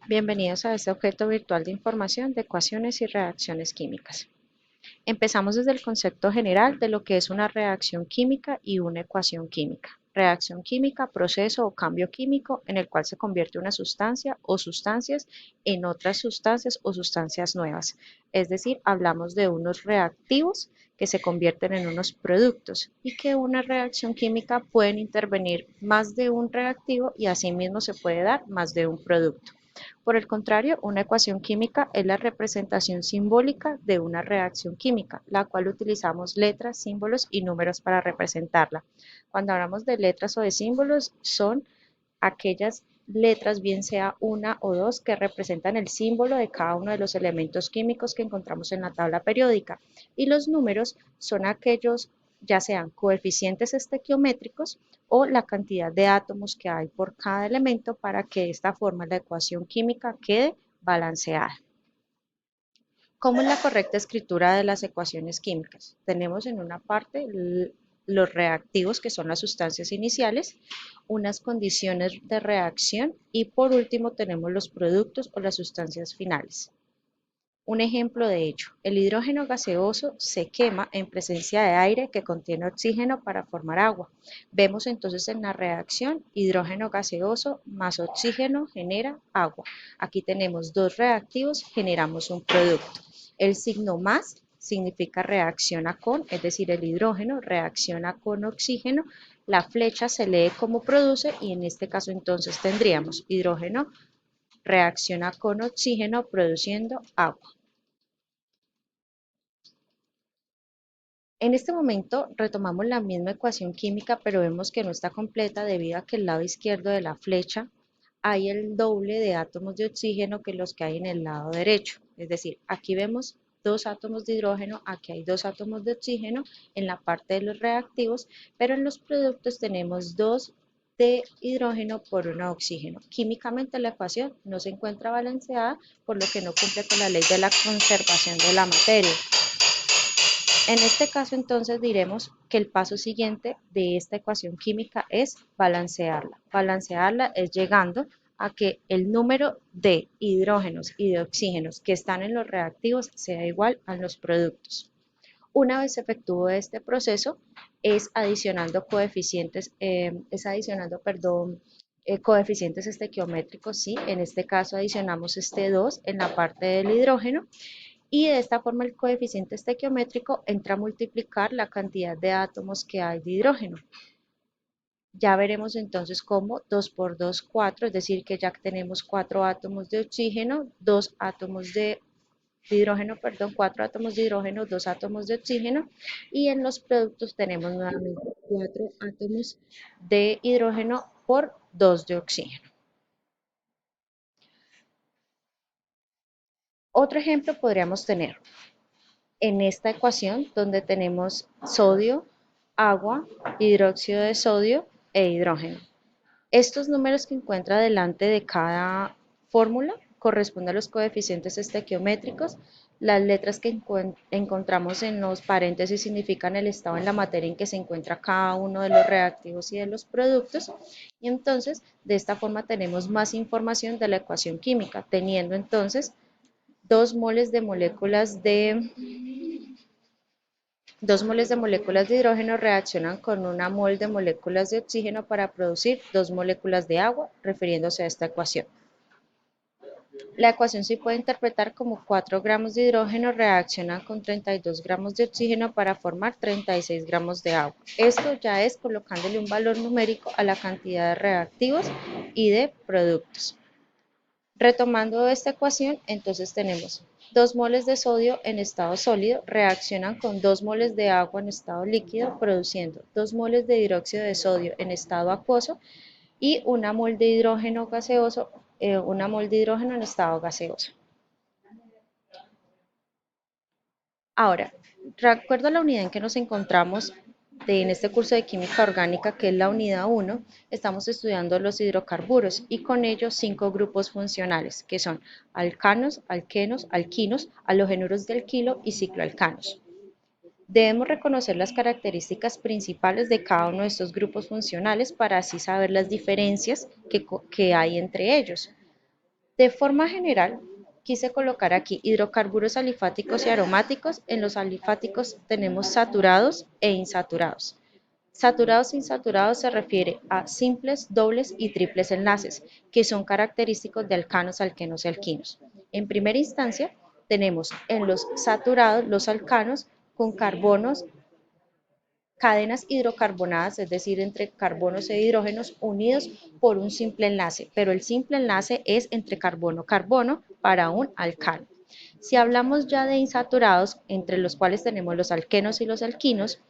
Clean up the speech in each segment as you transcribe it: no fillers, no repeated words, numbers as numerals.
Bienvenidos a este objeto virtual de información de ecuaciones y reacciones químicas. Empezamos desde el concepto general de lo que es una reacción química y una ecuación química. Reacción química, proceso o cambio químico en el cual se convierte una sustancia o sustancias en otras sustancias o sustancias nuevas. Es decir, hablamos de unos reactivos que se convierten en unos productos y que una reacción química pueden intervenir más de un reactivo y asimismo se puede dar más de un producto. Por el contrario, una ecuación química es la representación simbólica de una reacción química, la cual utilizamos letras, símbolos y números para representarla. Cuando hablamos de letras o de símbolos, son aquellas letras, bien sea una o dos, que representan el símbolo de cada uno de los elementos químicos que encontramos en la tabla periódica. Y los números son aquellos, ya sean coeficientes estequiométricos o la cantidad de átomos que hay por cada elemento para que de esta forma la ecuación química quede balanceada. ¿Cómo es la correcta escritura de las ecuaciones químicas? Tenemos en una parte los reactivos, que son las sustancias iniciales, unas condiciones de reacción y por último tenemos los productos o las sustancias finales. Un ejemplo de ello, el hidrógeno gaseoso se quema en presencia de aire que contiene oxígeno para formar agua. Vemos entonces en la reacción hidrógeno gaseoso más oxígeno genera agua. Aquí tenemos dos reactivos, generamos un producto. El signo más significa reacciona con, es decir, el hidrógeno reacciona con oxígeno, la flecha se lee como produce y en este caso entonces tendríamos hidrógeno reacciona con oxígeno produciendo agua. En este momento retomamos la misma ecuación química, pero vemos que no está completa debido a que el lado izquierdo de la flecha hay el doble de átomos de oxígeno que los que hay en el lado derecho. Es decir, aquí vemos dos átomos de hidrógeno, aquí hay dos átomos de oxígeno en la parte de los reactivos, pero en los productos tenemos dos de hidrógeno por uno de oxígeno. Químicamente la ecuación no se encuentra balanceada, por lo que no cumple con la ley de la conservación de la materia. En este caso, entonces, diremos que el paso siguiente de esta ecuación química es balancearla. Balancearla es llegando a que el número de hidrógenos y de oxígenos que están en los reactivos sea igual a los productos. Una vez se efectúe este proceso, es adicionando coeficientes, coeficientes estequiométricos, ¿sí? En este caso adicionamos este 2 en la parte del hidrógeno y de esta forma el coeficiente estequiométrico entra a multiplicar la cantidad de átomos que hay de hidrógeno. Ya veremos entonces cómo 2 por 2, 4, es decir, que ya tenemos 4 átomos de oxígeno, 2 átomos de hidrógeno, perdón, 4 átomos de hidrógeno, 2 átomos de oxígeno, y en los productos tenemos nuevamente 4 átomos de hidrógeno por 2 de oxígeno. Otro ejemplo podríamos tener en esta ecuación donde tenemos sodio, agua, hidróxido de sodio e hidrógeno. Estos números que encuentra delante de cada fórmula corresponden a los coeficientes estequiométricos. Las letras que encontramos en los paréntesis significan el estado en la materia en que se encuentra cada uno de los reactivos y de los productos. Y entonces, de esta forma tenemos más información de la ecuación química, teniendo entonces 2 moles de moléculas de 2 moles de moléculas de hidrógeno reaccionan con 1 mol de moléculas de oxígeno para producir 2 moléculas de agua, refiriéndose a esta ecuación. La ecuación se puede interpretar como 4 gramos de hidrógeno reaccionan con 32 gramos de oxígeno para formar 36 gramos de agua. Esto ya es colocándole un valor numérico a la cantidad de reactivos y de productos. Retomando esta ecuación, entonces tenemos 2 moles de sodio en estado sólido reaccionan con 2 moles de agua en estado líquido, produciendo 2 moles de hidróxido de sodio en estado acuoso y 1 mol de hidrógeno gaseoso, 1 mol de hidrógeno en estado gaseoso. Ahora, recuerdo la unidad en que nos encontramos en este curso de química orgánica, que es la unidad 1, estamos estudiando los hidrocarburos y con ellos 5 grupos funcionales, que son alcanos, alquenos, alquinos, halogenuros de alquilo y cicloalcanos. Debemos reconocer las características principales de cada uno de estos grupos funcionales para así saber las diferencias que hay entre ellos. De forma general, quise colocar aquí hidrocarburos alifáticos y aromáticos. En los alifáticos tenemos saturados e insaturados. Saturados e insaturados se refiere a simples, dobles y triples enlaces, que son característicos de alcanos, alquenos y alquinos. En primera instancia, tenemos en los saturados los alcanos con carbonos, cadenas hidrocarbonadas, es decir, entre carbonos e hidrógenos unidos por un simple enlace, pero el simple enlace es entre carbono-carbono para un alcano. Si hablamos ya de insaturados, entre los cuales tenemos los alquenos y los alquinos,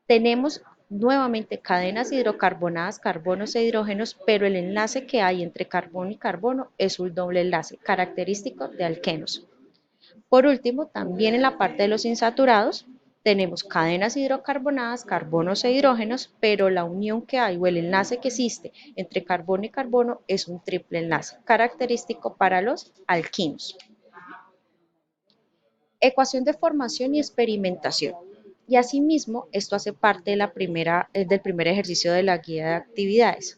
tenemos nuevamente cadenas hidrocarbonadas, carbonos e hidrógenos, pero el enlace que hay entre carbono y carbono es un doble enlace, característico de alquenos. Por último, también en la parte de los insaturados, tenemos cadenas hidrocarbonadas, carbonos e hidrógenos, pero la unión que hay o el enlace que existe entre carbono y carbono es un triple enlace, característico para los alquinos. Ecuación de formación y experimentación. Y asimismo, esto hace parte de del primer ejercicio de la guía de actividades.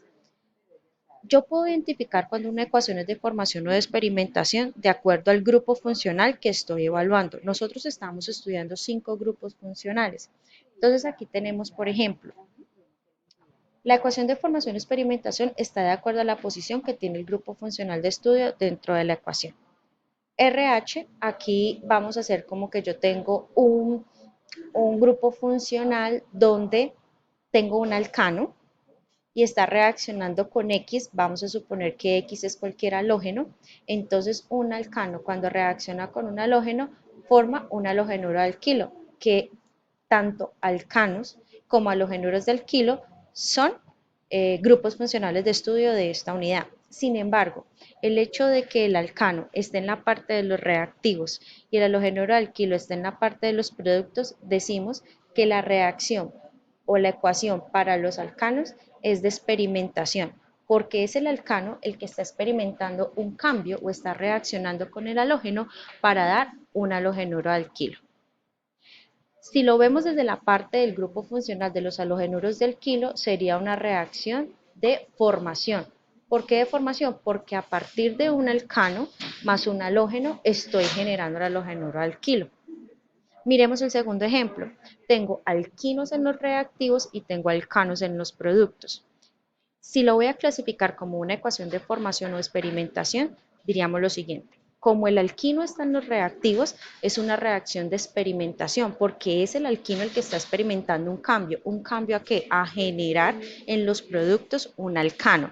Yo puedo identificar cuando una ecuación es de formación o de experimentación de acuerdo al grupo funcional que estoy evaluando. Nosotros estamos estudiando 5 grupos funcionales. Entonces aquí tenemos, por ejemplo, la ecuación de formación o experimentación está de acuerdo a la posición que tiene el grupo funcional de estudio dentro de la ecuación. RH, aquí vamos a hacer como que yo tengo un grupo funcional donde tengo un alcano y está reaccionando con X, vamos a suponer que X es cualquier halógeno, entonces un alcano cuando reacciona con un halógeno forma un halogenuro alquilo, que tanto alcanos como halogenuros de alquilo son grupos funcionales de estudio de esta unidad. Sin embargo, el hecho de que el alcano esté en la parte de los reactivos y el halogenuro alquilo esté en la parte de los productos, decimos que la reacción o la ecuación para los alcanos es de experimentación, porque es el alcano el que está experimentando un cambio o está reaccionando con el halógeno para dar un halogenuro alquilo. Si lo vemos desde la parte del grupo funcional de los halogenuros del alquilo, sería una reacción de formación. ¿Por qué de formación? Porque a partir de un alcano más un halógeno estoy generando el halogenuro alquilo. Miremos el segundo ejemplo. Tengo alquinos en los reactivos y tengo alcanos en los productos. Si lo voy a clasificar como una ecuación de formación o experimentación, diríamos lo siguiente. Como el alquino está en los reactivos, es una reacción de experimentación, porque es el alquino el que está experimentando un cambio a qué? A generar en los productos un alcano.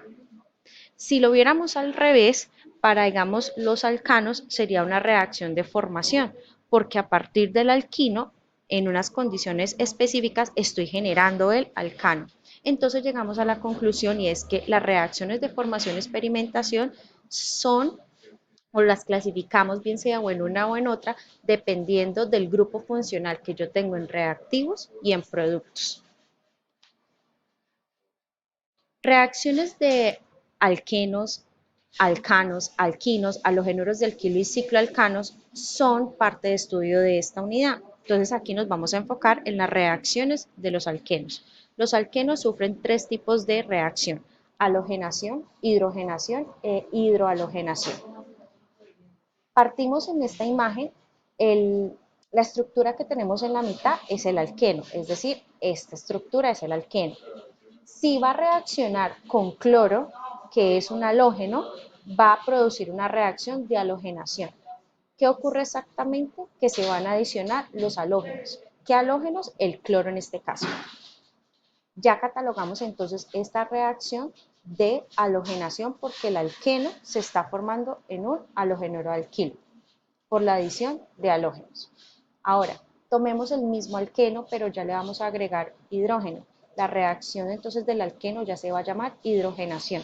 Si lo viéramos al revés, para, digamos, los alcanos sería una reacción de formación, porque a partir del alquino, en unas condiciones específicas, estoy generando el alcano. Entonces llegamos a la conclusión y es que las reacciones de formación y experimentación son o las clasificamos bien sea o en una o en otra, dependiendo del grupo funcional que yo tengo en reactivos y en productos. Reacciones de alquenos, alcanos, alquinos, halogenuros de alquilo y cicloalcanos son parte de estudio de esta unidad. Entonces aquí nos vamos a enfocar en las reacciones de los alquenos. Los alquenos sufren 3 tipos de reacción: halogenación, hidrogenación e hidrohalogenación. Partimos en esta imagen, la estructura que tenemos en la mitad es el alqueno, es decir, esta estructura es el alqueno. Si va a reaccionar con cloro, que es un halógeno, va a producir una reacción de halogenación. ¿Qué ocurre exactamente? Que se van a adicionar los halógenos. ¿Qué halógenos? El cloro en este caso. Ya catalogamos entonces esta reacción de halogenación porque el alqueno se está formando en un halógeno alquilo por la adición de halógenos. Ahora, tomemos el mismo alqueno, pero ya le vamos a agregar hidrógeno. La reacción entonces del alqueno ya se va a llamar hidrogenación.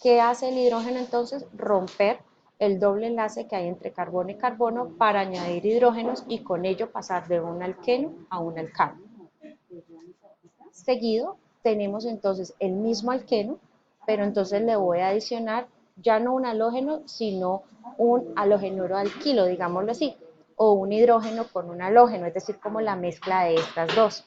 ¿Qué hace el hidrógeno entonces? Romper el doble enlace que hay entre carbono y carbono para añadir hidrógenos y con ello pasar de un alqueno a un alcano. Seguido tenemos entonces el mismo alqueno, pero entonces le voy a adicionar ya no un halógeno, sino un halogenuro alquilo, digámoslo así, o un hidrógeno con un halógeno, es decir, como la mezcla de estas dos.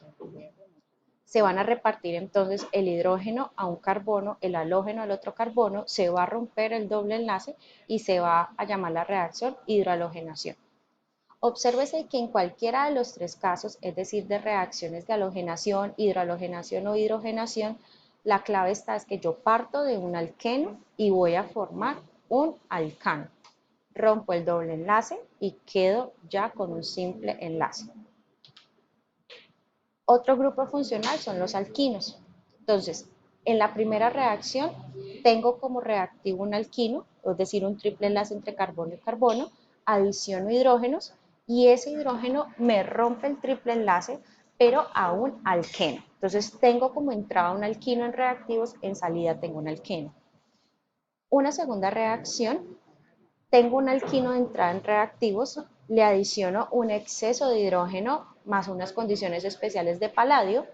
Se van a repartir entonces el hidrógeno a un carbono, el halógeno al otro carbono, se va a romper el doble enlace y se va a llamar la reacción hidrohalogenación. Obsérvese que en cualquiera de los tres casos, es decir, de reacciones de halogenación, hidrohalogenación o hidrogenación, la clave está es que yo parto de un alqueno y voy a formar un alcano. Rompo el doble enlace y quedo ya con un simple enlace. Otro grupo funcional son los alquinos. Entonces, en la primera reacción tengo como reactivo un alquino, es decir, un triple enlace entre carbono y carbono, adiciono hidrógenos y ese hidrógeno me rompe el triple enlace, pero a un alqueno. Entonces, tengo como entrada un alquino en reactivos, en salida tengo un alqueno. Una segunda reacción, tengo un alquino de entrada en reactivos, le adiciono un exceso de hidrógeno más unas condiciones especiales de paladio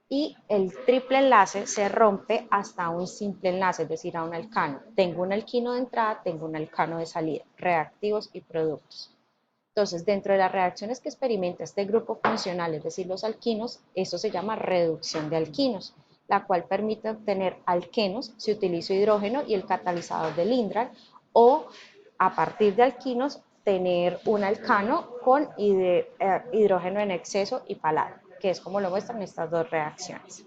y el triple enlace se rompe hasta un simple enlace, es decir, a un alcano. Tengo un alquino de entrada, tengo un alcano de salida, reactivos y productos. Entonces, dentro de las reacciones que experimenta este grupo funcional, es decir, los alquinos, esto se llama reducción de alquinos, la cual permite obtener alquenos si utilizo hidrógeno y el catalizador de Lindlar, o a partir de alquinos tener un alcano con hidrógeno en exceso y paladio, que es como lo muestran estas dos reacciones.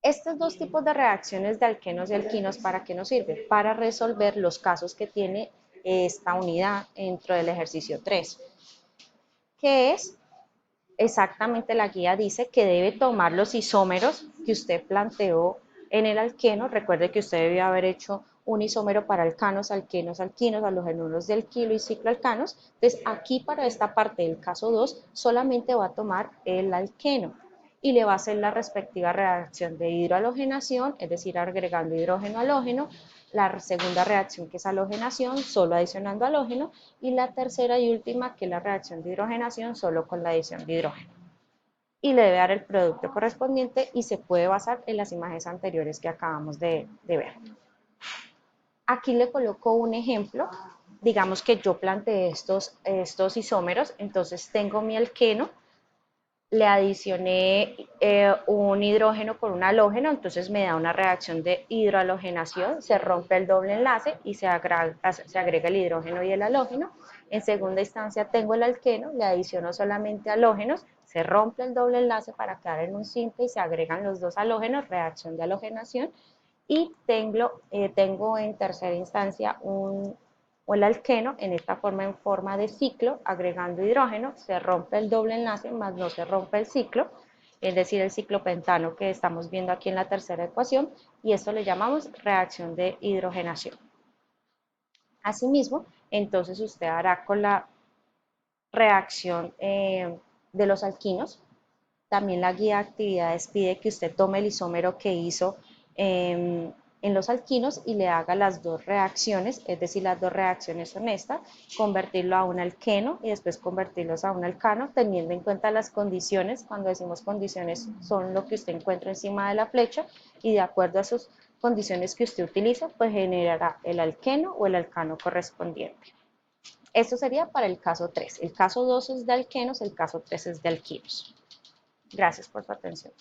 Estos dos tipos de reacciones de alquenos y alquinos, ¿para qué nos sirven? Para resolver los casos que tiene esta unidad dentro del ejercicio 3, que es exactamente la guía dice que debe tomar los isómeros que usted planteó en el alqueno. Recuerde que usted debió haber hecho un isómero para alcanos, alquenos, alquinos, halogenuros de alquilo y cicloalcanos. Entonces, aquí para esta parte del caso 2, solamente va a tomar el alqueno y le va a hacer la respectiva reacción de hidrohalogenación, es decir, agregando hidrógeno halógeno, la segunda reacción que es halogenación, solo adicionando halógeno, y la tercera y última que es la reacción de hidrogenación, solo con la adición de hidrógeno. Y le debe dar el producto correspondiente y se puede basar en las imágenes anteriores que acabamos de ver. Aquí le coloco un ejemplo. Digamos que yo planteé estos isómeros, entonces tengo mi alqueno, le adicioné un hidrógeno con un halógeno, entonces me da una reacción de hidrohalogenación, se rompe el doble enlace y se agrega el hidrógeno y el halógeno. En segunda instancia tengo el alqueno, le adiciono solamente halógenos, se rompe el doble enlace para quedar en un simple y se agregan los dos halógenos, reacción de halogenación. Y tengo en tercera instancia o el alqueno en esta forma en forma de ciclo, agregando hidrógeno, se rompe el doble enlace, más no se rompe el ciclo, es decir, el ciclopentano que estamos viendo aquí en la tercera ecuación, y esto le llamamos reacción de hidrogenación. Asimismo, entonces usted hará con la reacción de los alquinos. También la guía de actividades pide que usted tome el isómero que hizo en los alquinos y le haga las dos reacciones, es decir, las dos reacciones son estas, convertirlo a un alqueno y después convertirlos a un alcano, teniendo en cuenta las condiciones. Cuando decimos condiciones son lo que usted encuentra encima de la flecha y de acuerdo a sus condiciones que usted utiliza, pues generará el alqueno o el alcano correspondiente. Esto sería para el caso 3. El caso 2 es de alquenos, el caso 3 es de alquinos. Gracias por su atención.